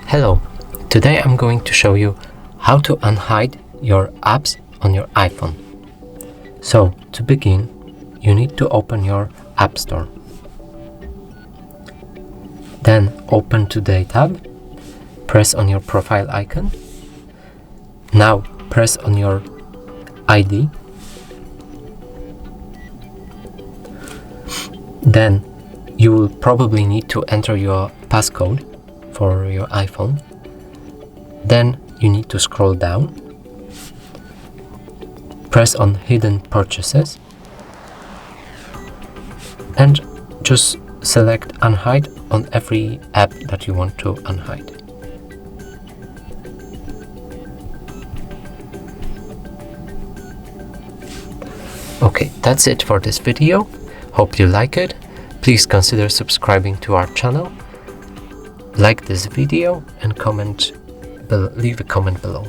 Hello, today I'm going to show you how to unhide your apps on your iPhone. So, to begin, you need to open your App Store. Then open Today tab, press on your profile icon. Now press on your ID. Then you will probably need to enter your passcode for your iPhone. Then you need to scroll down, press on Hidden Purchases, and just select Unhide on every app that you want to unhide. Okay, that's it for this video. Hope you like it. Please consider subscribing to our channel. Like this video and leave a comment below.